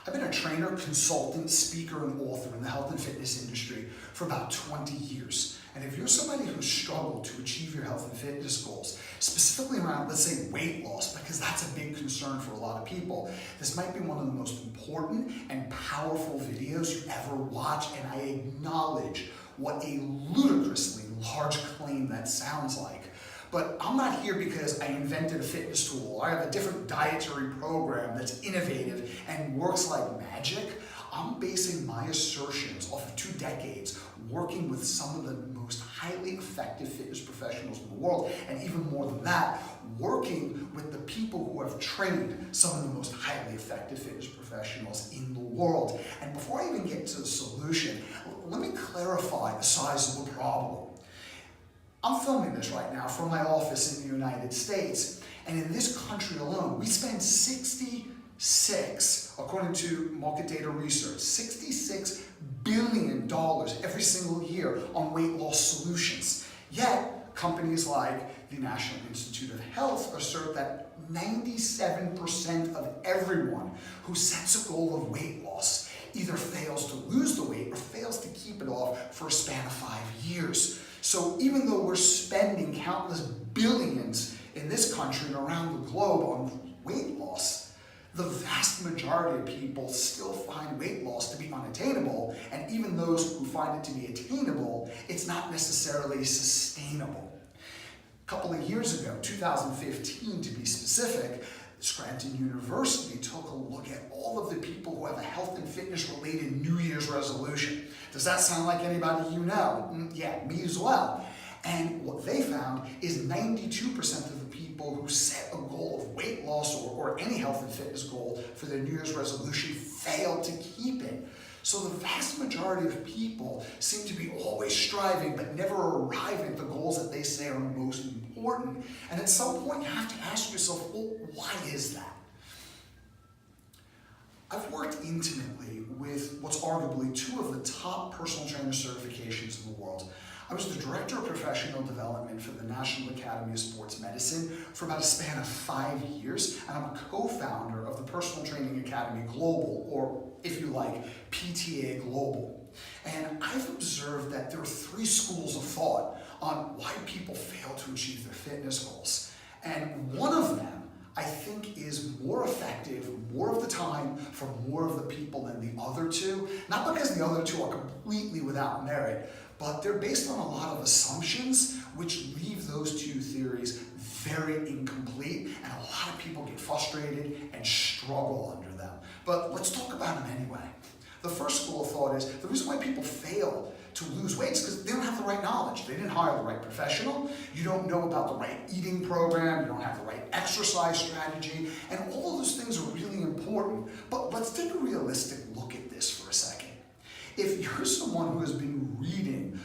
I've been a trainer, consultant, speaker, and author in the health and fitness industry for about 20 years. And if you're somebody who's struggled to achieve your health and fitness goals, specifically around, let's say, weight loss, because that's a big concern for a lot of people, this might be one of the most important and powerful videos you ever watch, and I acknowledge what a ludicrously large claim that sounds like. But I'm not here because I invented a fitness tool, or I have a different dietary program that's innovative and works like magic. I'm basing my assertions off of 2 decades working with some of the most highly effective fitness professionals in the world, and even more than that, working with the people who have trained some of the most highly effective fitness professionals in the world. And before I even get to the solution, let me clarify the size of the problem. I'm filming this right now from my office in the United States, and in this country alone, we spend according to market data research, $66 billion every single year on weight loss solutions. Yet, companies like the National Institute of Health assert that 97% of everyone who sets a goal of weight loss either fails to lose the weight or fails to keep it off for a span of 5 years. So even though we're spending countless billions in this country and around the globe on weight loss, the vast majority of people still find weight loss to be unattainable, and even those who find it to be attainable, it's not necessarily sustainable. A couple of years ago, 2015 to be specific, Scranton University took a look at all of the people who have a health and fitness related New Year's resolution. Does that sound like anybody you know? Yeah, me as well. And what they found is 92% of the people who set a goal of weight loss or any health and fitness goal for their New Year's resolution failed to keep it. So the vast majority of people seem to be always striving but never arriving at the goals that they say are most important. And at some point you have to ask yourself, well, why is that? I've worked intimately with what's arguably 2 of the top personal trainer certifications in the world. I was the Director of Professional Development for the National Academy of Sports Medicine for about a span of 5 years, and I'm a co-founder of the Personal Training Academy Global, or if you like, PTA Global. And I've observed that there are 3 schools of thought on why people fail to achieve their fitness goals. And one of them, I think, is more effective more of the time for more of the people than the other 2. Not because the other 2 are completely without merit, but they're based on a lot of assumptions which leave those 2 theories very incomplete, and a lot of people get frustrated and struggle under them. But let's talk about them anyway. The first school of thought is the reason why people fail to lose weight is because they don't have the right knowledge. They didn't hire the right professional. You don't know about the right eating program. You don't have the right exercise strategy. And all of those things are really important. But let's take a realistic look at this for a second. If you're someone who has been reading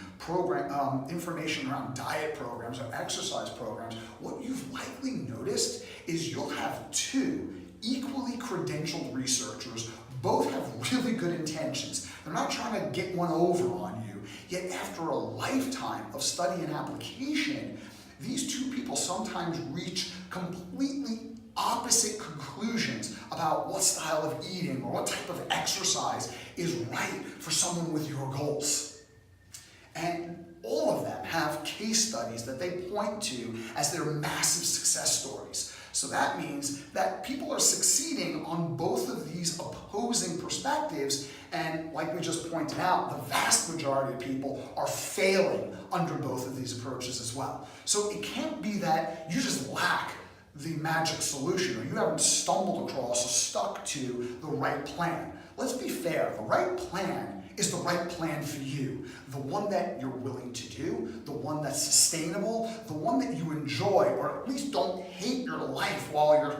information around diet programs or exercise programs, what you've likely noticed is you'll have 2 equally credentialed researchers. Both have really good intentions. They're not trying to get one over on you. Yet after a lifetime of study and application, these 2 people sometimes reach completely opposite conclusions about what style of eating or what type of exercise is right for someone with your goals. And all of them have case studies that they point to as their massive success stories. So that means that people are succeeding on both of these opposing perspectives, and like we just pointed out, the vast majority of people are failing under both of these approaches as well. So it can't be that you just lack the magic solution, or you haven't stumbled across or stuck to the right plan. Let's be fair, the right plan is the right plan for you. The one that you're willing to do, the one that's sustainable, the one that you enjoy, or at least don't hate your life while you're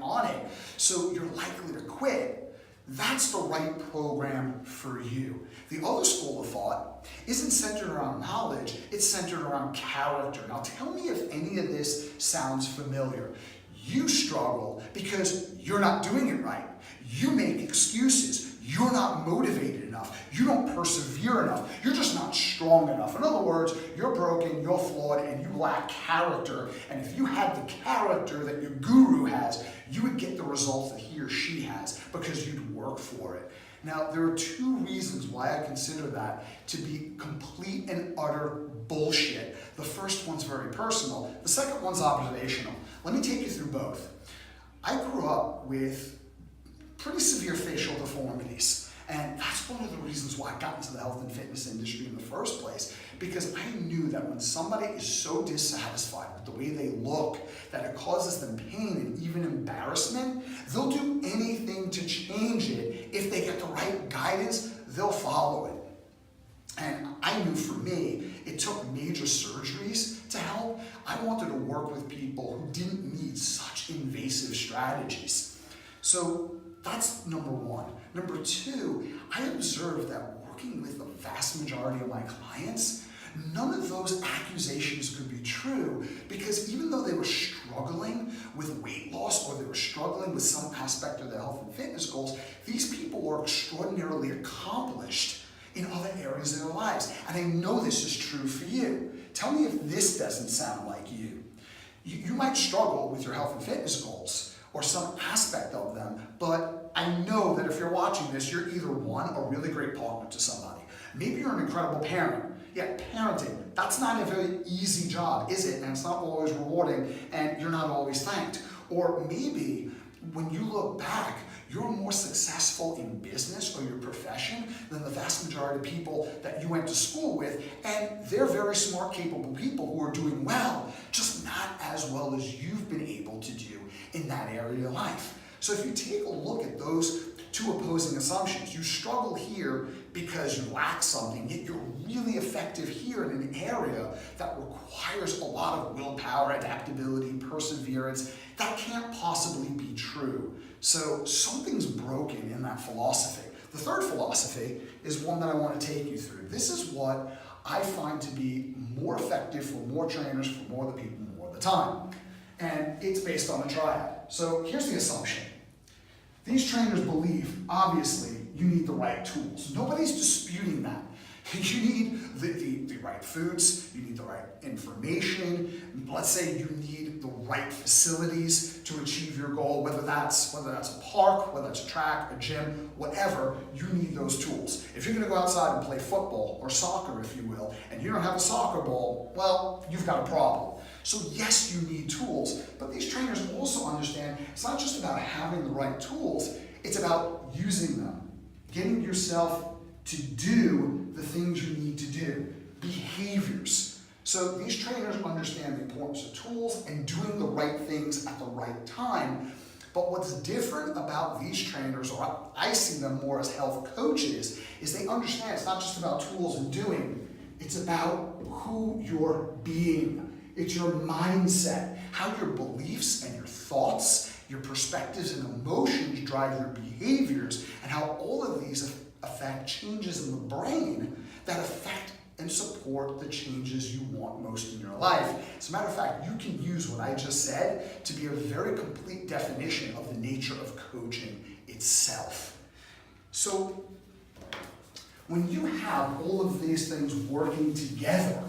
on it, so you're likely to quit. That's the right program for you. The other school of thought isn't centered around knowledge, it's centered around character. Now tell me if any of this sounds familiar. You struggle because you're not doing it right. You make excuses. You're not motivated enough. You don't persevere enough. You're just not strong strong enough. In other words, you're broken, you're flawed, and you lack character. And if you had the character that your guru has, you would get the results that he or she has because you'd work for it. Now, there are two reasons why I consider that to be complete and utter bullshit. The first one's very personal. The second one's observational. Let me take you through both. I grew up with pretty severe facial deformities. And that's one of the reasons why I got into the health and fitness industry in the first place, because I knew that when somebody is so dissatisfied with the way they look that it causes them pain and even embarrassment, they'll do anything to change it. If they get the right guidance, they'll follow it. And I knew for me, it took major surgeries to help. I wanted to work with people who didn't need such invasive strategies. So that's number one. Number two, I observed that working with the vast majority of my clients, none of those accusations could be true, because even though they were struggling with weight loss or they were struggling with some aspect of their health and fitness goals, these people were extraordinarily accomplished in other areas of their lives. And I know this is true for you. Tell me if this doesn't sound like you. You might struggle with your health and fitness goals or some aspect of them, but I know that if you're watching this, you're either one, a really great partner to somebody. Maybe you're an incredible parent. Yeah, parenting, that's not a very easy job, is it? And it's not always rewarding, and you're not always thanked. Or maybe when you look back, you're more successful in business or your profession than the vast majority of people that you went to school with, and they're very smart, capable people who are doing well, just not as well as you've been able to do in that area of your life. So if you take a look at those two opposing assumptions, you struggle here because you lack something, yet you're really effective here in an area that requires a lot of willpower, adaptability, perseverance. That can't possibly be true. So something's broken in that philosophy. The third philosophy is one that I want to take you through. This is what I find to be more effective for more trainers, for more of the people, more of the time. And it's based on a triad. So here's the assumption. These trainers believe, obviously, you need the right tools. Nobody's disputing that. You need the right foods, you need the right information. Let's say you need the right facilities to achieve your goal, whether that's a park, whether it's a track, a gym, whatever, you need those tools. If you're gonna go outside and play football or soccer, if you will, and you don't have a soccer ball, well, you've got a problem. So yes, you need tools, but these trainers also understand it's not just about having the right tools, it's about using them, getting yourself to do the things you need to do, behaviors. So these trainers understand the importance of tools and doing the right things at the right time. But what's different about these trainers, or I see them more as health coaches, is they understand it's not just about tools and doing, it's about who you're being. It's your mindset, how your beliefs and your thoughts, your perspectives and emotions drive your behaviors, and how all of these affect changes in the brain that affect and support the changes you want most in your life. As a matter of fact, you can use what I just said to be a very complete definition of the nature of coaching itself. So when you have all of these things working together,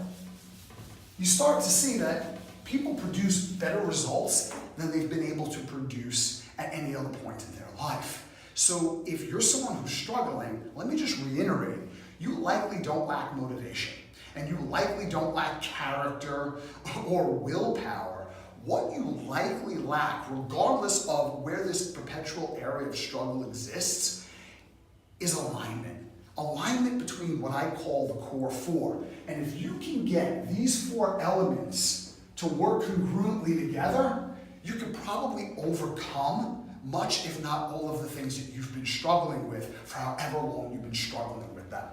you start to see that people produce better results than they've been able to produce at any other point in their life. So if you're someone who's struggling, let me just reiterate, you likely don't lack motivation, and you likely don't lack character or willpower. What you likely lack, regardless of where this perpetual area of struggle exists, is alignment. Alignment between what I call the core four. And if you can get these four elements to work congruently together, you could probably overcome much, if not all, of the things that you've been struggling with for however long you've been struggling with them.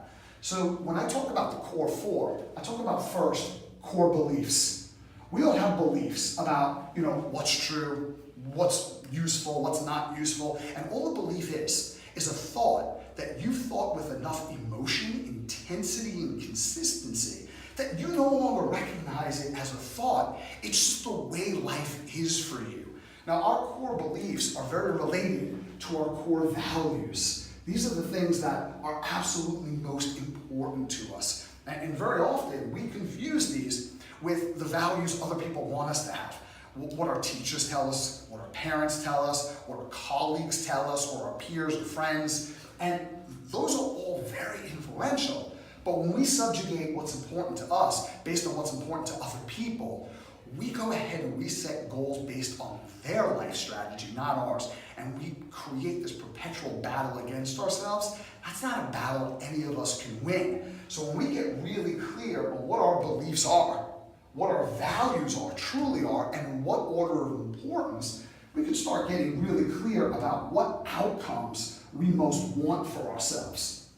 So when I talk about the core four, I talk about first, core beliefs. We all have beliefs about, what's true, what's useful, what's not useful, and all the belief is a thought that you've thought with enough emotion, intensity, and consistency that you no longer recognize it as a thought. It's just the way life is for you. Now, our core beliefs are very related to our core values. These are the things that are absolutely most important to us. And very often we confuse these with the values other people want us to have. What our teachers tell us, what our parents tell us, what our colleagues tell us, or our peers or friends. And those are all very influential. But when we subjugate what's important to us based on what's important to other people, we go ahead and we set goals based on their life strategy, not ours. And we create this perpetual battle against ourselves. That's not a battle any of us can win. So when we get really clear on what our beliefs are, what our values are, truly are, and in what order of importance, we can start getting really clear about what outcomes we most want for ourselves.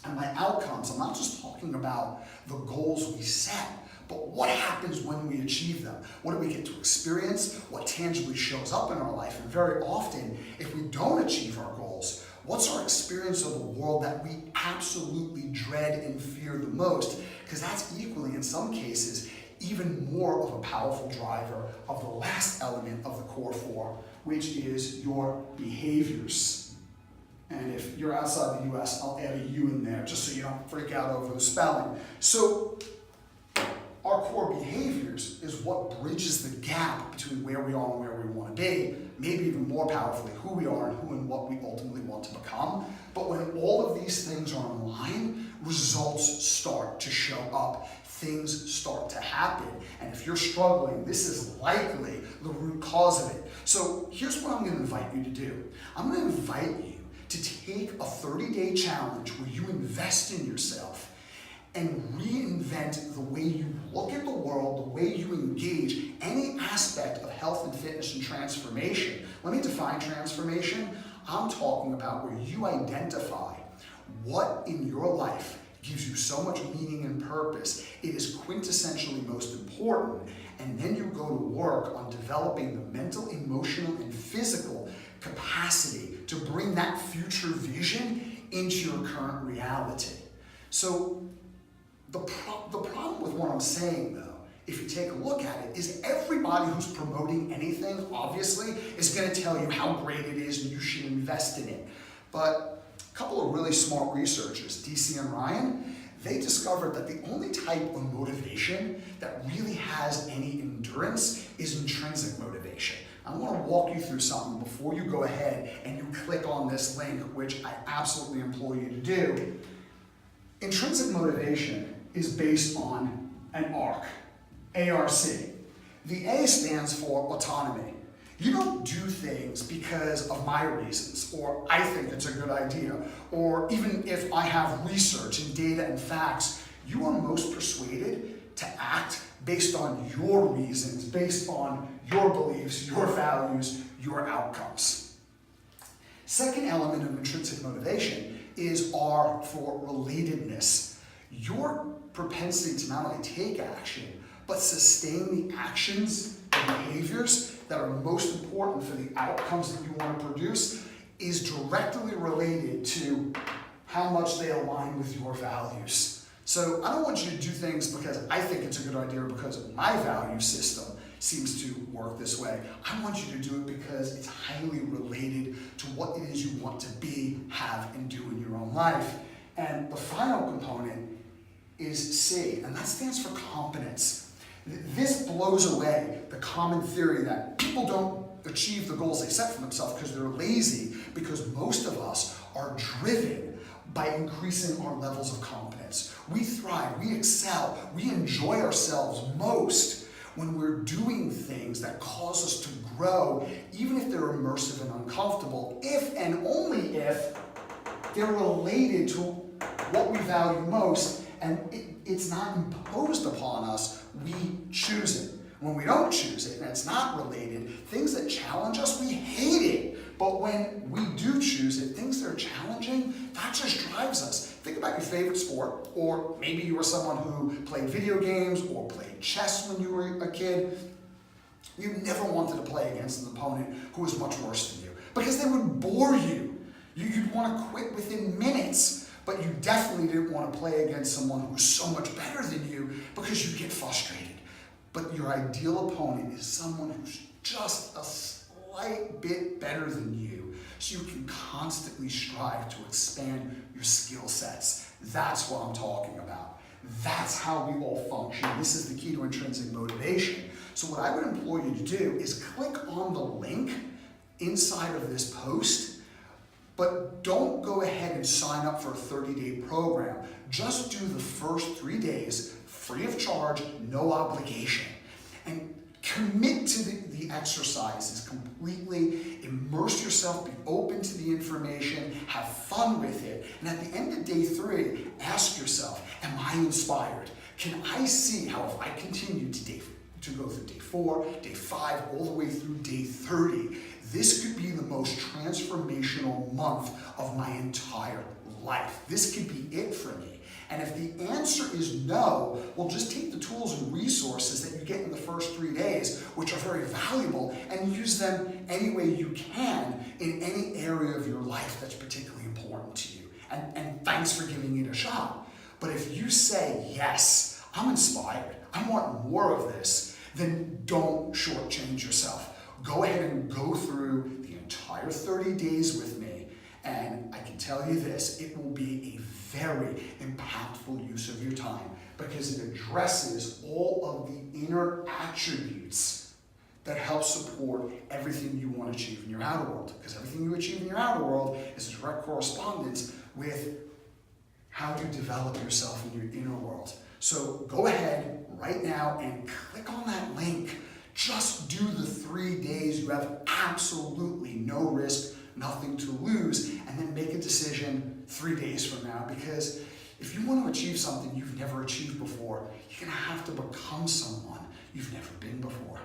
And by outcomes, I'm not just talking about the goals we set, but what happens when we achieve them? What do we get to experience? What tangibly shows up in our life? And very often, if we don't achieve our goals, what's our experience of the world that we absolutely dread and fear the most? Because that's equally, in some cases, even more of a powerful driver of the last element of the core four, which is your behaviors. And if you're outside the US, I'll add a U in there just so you don't freak out over the spelling. So our core behaviors is what bridges the gap between where we are and where we want to be, maybe even more powerfully, who we are and who and what we ultimately want to become. But when all of these things are in line, results start to show up. Things start to happen. And if you're struggling, this is likely the root cause of it. So here's what I'm going to invite you to do. I'm going to invite you to take a 30-day challenge where you invest in yourself and reinvent the way you look at the world, the way you engage any aspect of health and fitness and transformation. Let me define transformation. I'm talking about where you identify what in your life gives you so much meaning and purpose. It is quintessentially most important. And then you go to work on developing the mental, emotional, and physical capacity to bring that future vision into your current reality. So the problem with what I'm saying, though, if you take a look at it, is everybody who's promoting anything, obviously, is going to tell you how great it is and you should invest in it. But a couple of really smart researchers, DC and Ryan, they discovered that the only type of motivation that really has any endurance is intrinsic motivation. I want to walk you through something before you go ahead and you click on this link, which I absolutely implore you to do. Intrinsic motivation is based on an ARC, A-R-C. The A stands for autonomy. You don't do things because of my reasons, or I think it's a good idea, or even if I have research and data and facts. You are most persuaded to act based on your reasons, based on your beliefs, your values, your outcomes. Second element of intrinsic motivation is R for relatedness. Your propensity to not only take action, but sustain the actions and behaviors that are most important for the outcomes that you want to produce is directly related to how much they align with your values. So I don't want you to do things because I think it's a good idea or because my value system seems to work this way. I want you to do it because it's highly related to what it is you want to be, have, and do in your own life. And the final component is C, and that stands for competence. This blows away the common theory that people don't achieve the goals they set for themselves because they're lazy, because most of us are driven by increasing our levels of competence. We thrive, we excel, we enjoy ourselves most when we're doing things that cause us to grow, even if they're immersive and uncomfortable, if and only if they're related to what we value most, and it's not imposed upon us, we choose it. When we don't choose it and it's not related, things that challenge us, we hate it. But when we do choose it, things that are challenging, that just drives us. Think about your favorite sport, or maybe you were someone who played video games or played chess when you were a kid. You never wanted to play against an opponent who was much worse than you because they would bore you. You'd want to quit within minutes. But you definitely didn't want to play against someone who was so much better than you because you'd get frustrated. But your ideal opponent is someone who's just a slight bit better than you, so you can constantly strive to expand your skill sets. That's what I'm talking about. That's how we all function. This is the key to intrinsic motivation. So what I would implore you to do is click on the link inside of this post, but don't go ahead and sign up for a 30-day program. Just do the first 3 days free of charge, no obligation. And commit to the exercises completely, immerse yourself, be open to the information, have fun with it. And at the end of day 3, ask yourself, am I inspired? Can I see how if I continue to go through day 4, day 5, all the way through day 30, this could be the most transformational month of my entire life. This could be it for me. And if the answer is no, well, just take the tools and resources that you get in the first 3 days, which are very valuable, and use them any way you can in any area of your life that's particularly important to you. And thanks for giving it a shot. But if you say, yes, I'm inspired, I want more of this, then don't shortchange yourself. Go ahead and go through the entire 30 days with me, and I can tell you this, it will be a very impactful use of your time because it addresses all of the inner attributes that help support everything you want to achieve in your outer world. Because everything you achieve in your outer world is a direct correspondence with how you develop yourself in your inner world. So go ahead right now and click on that link. Just do the 3 days. You have absolutely no risk, nothing to lose, and then make a decision 3 days from now, because if you want to achieve something you've never achieved before, you're going to have to become someone you've never been before.